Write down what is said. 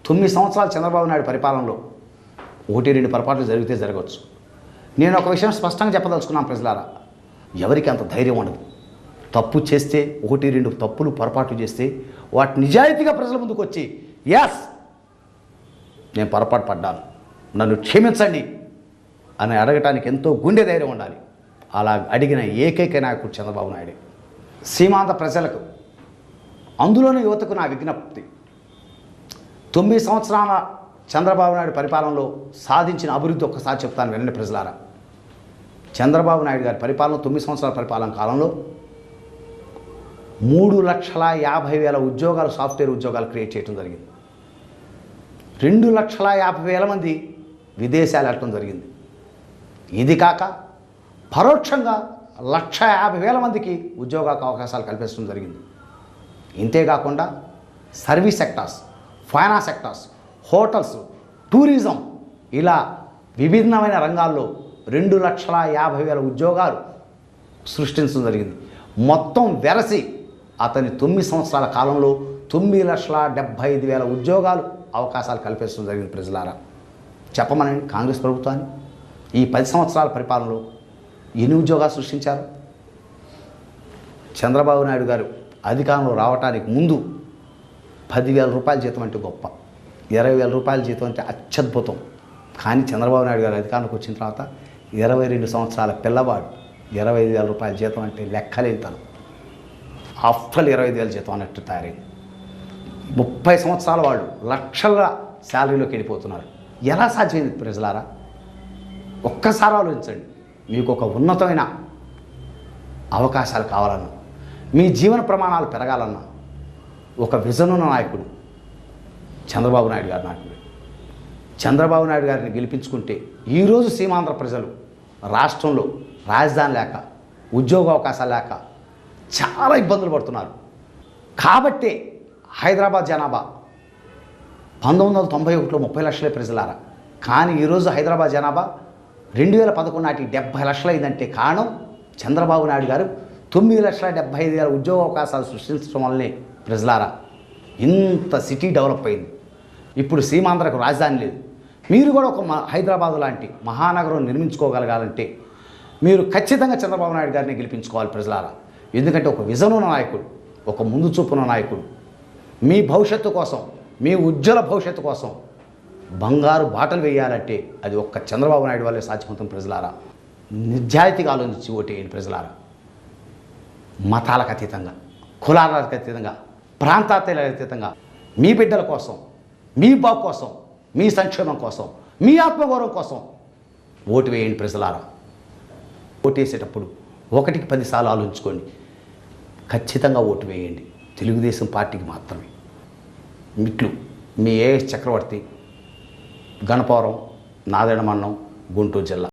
9 సంవత్సరాలు చంద్రబాబు నాయుడు పరిపాలనలో 1-2 పొరపాట్లు జరిగితే జరగవచ్చు. నేను ఒక విషయం స్పష్టంగా చెప్పదలుచుకున్నాను ప్రజలారా, ఎవరికి అంత ధైర్యం ఉండదు. తప్పు చేస్తే 1-2 తప్పులు పొరపాట్లు చేస్తే వాటి నిజాయితీగా ప్రజల ముందుకు వచ్చి ఎస్ నేను పొరపాటు పడ్డాను, నన్ను క్షమించండి అని అడగటానికి ఎంతో గుండె ధైర్యం ఉండాలి. అలా అడిగిన ఏకైక నాయకుడు చంద్రబాబు నాయుడే. సీమాంధ్ర ప్రజలకు, అందులోని యువతకు నా విజ్ఞప్తి, 9 సంవత్సరాల చంద్రబాబు నాయుడు పరిపాలనలో సాధించిన అభివృద్ధి ఒక్కసారి చెప్తాను వినండి ప్రజలారా. చంద్రబాబు నాయుడు గారి పరిపాలన 9 సంవత్సరాల పరిపాలన కాలంలో 3,50,000 ఉద్యోగాలు, సాఫ్ట్వేర్ ఉద్యోగాలు క్రియేట్ చేయడం జరిగింది. 2,50,000 మంది విదేశాలు వెళ్ళటం జరిగింది. ఇది కాక పరోక్షంగా 1,50,000 మందికి ఉద్యోగ అవకాశాలు కల్పించడం జరిగింది. ఇంతేకాకుండా service sectors, finance sectors, hotels, tourism ఇలా విభిన్నమైన రంగాల్లో 2,50,000 ఉద్యోగాలు సృష్టించడం జరిగింది. మొత్తం వెరసి అతని 9 సంవత్సరాల కాలంలో 9,75,000 ఉద్యోగాలు అవకాశాలు కల్పించడం జరిగింది. ప్రజలారా చెప్పమనండి, కాంగ్రెస్ ప్రభుత్వాన్ని ఈ 10 సంవత్సరాల పరిపాలనలో ఎన్ని ఉద్యోగాలు సృష్టించారు? చంద్రబాబు నాయుడు గారు అధికారంలో రావడానికి ముందు 10,000 రూపాయల జీతం అంటే గొప్ప, 20,000 రూపాయల జీతం అంటే అత్యద్భుతం. కానీ చంద్రబాబు నాయుడు గారు అధికారంలోకి వచ్చిన తర్వాత 22 సంవత్సరాల పిల్లవాడు 25,000 రూపాయల జీతం అంటే లెక్కలేంతను, ఆఫ్టర్ 25,000 జీతం అన్నట్టు తయారైంది. 30 సంవత్సరాల వాళ్ళు లక్షల శాలరీలోకి వెళ్ళిపోతున్నారు. ఎలా సాధ్యమైంది ప్రజలారా? ఒక్కసారి ఆలోచించండి. మీకు ఒక ఉన్నతమైన అవకాశాలు కావాలన్నా, మీ జీవన ప్రమాణాలు పెరగాలన్నా ఒక విజన్ ఉన్న నాయకుడు చంద్రబాబు నాయుడు గారి నాయకుడు. చంద్రబాబు నాయుడు గారిని గెలిపించుకుంటే ఈరోజు సీమాంధ్ర ప్రజలు రాష్ట్రంలో రాజధాని లేక, ఉద్యోగ అవకాశాలు లేక చాలా ఇబ్బందులు పడుతున్నారు. కాబట్టే హైదరాబాద్ జనాభా 1991లో 30 లక్షలే ప్రజలారా. కానీ ఈరోజు హైదరాబాద్ జనాభా 2011 నాటికి 70 లక్షలు అయిందంటే కారణం చంద్రబాబు నాయుడు గారు 9,75,000 ఉద్యోగ అవకాశాలు సృష్టించడం వల్లనే ప్రజలారా ఇంత సిటీ డెవలప్ అయింది. ఇప్పుడు సీమాంధ్రకు రాజధాని లేదు. మీరు కూడా ఒక హైదరాబాద్ లాంటి మహానగరం నిర్మించుకోగలగాలంటే మీరు ఖచ్చితంగా చంద్రబాబు నాయుడు గారిని గెలిపించుకోవాలి ప్రజలారా. ఎందుకంటే ఒక విజన్ ఉన్న నాయకుడు, ఒక ముందు చూపున్న నాయకుడు. మీ భవిష్యత్తు కోసం, మీ ఉజ్వల భవిష్యత్తు కోసం బంగారు బాటలు వేయాలంటే అది ఒక్క చంద్రబాబు నాయుడు వల్లే సాధ్యమవుతుంది ప్రజలారా. నిజాయితీగా ఆలోచించి ఓటేయండి ప్రజలారా. మతాలకు అతీతంగా, కులాలకు అతీతంగా, ప్రాంతాలకు అతీతంగా మీ బిడ్డల కోసం, మీ బాబు కోసం, మీ సంక్షేమం కోసం, మీ ఆత్మగౌరవం కోసం ఓటు వేయండి ప్రజలారా. ఓటేసేటప్పుడు 1కి 10 సార్లు ఆలోచించుకోండి. ఖచ్చితంగా ఓటు వేయండి తెలుగుదేశం పార్టీకి మాత్రమే. ఇట్లు మీ ఏఎస్ చక్రవర్తి, గణపవరం, నారాయణ మండలం, గుంటూరు జిల్లా.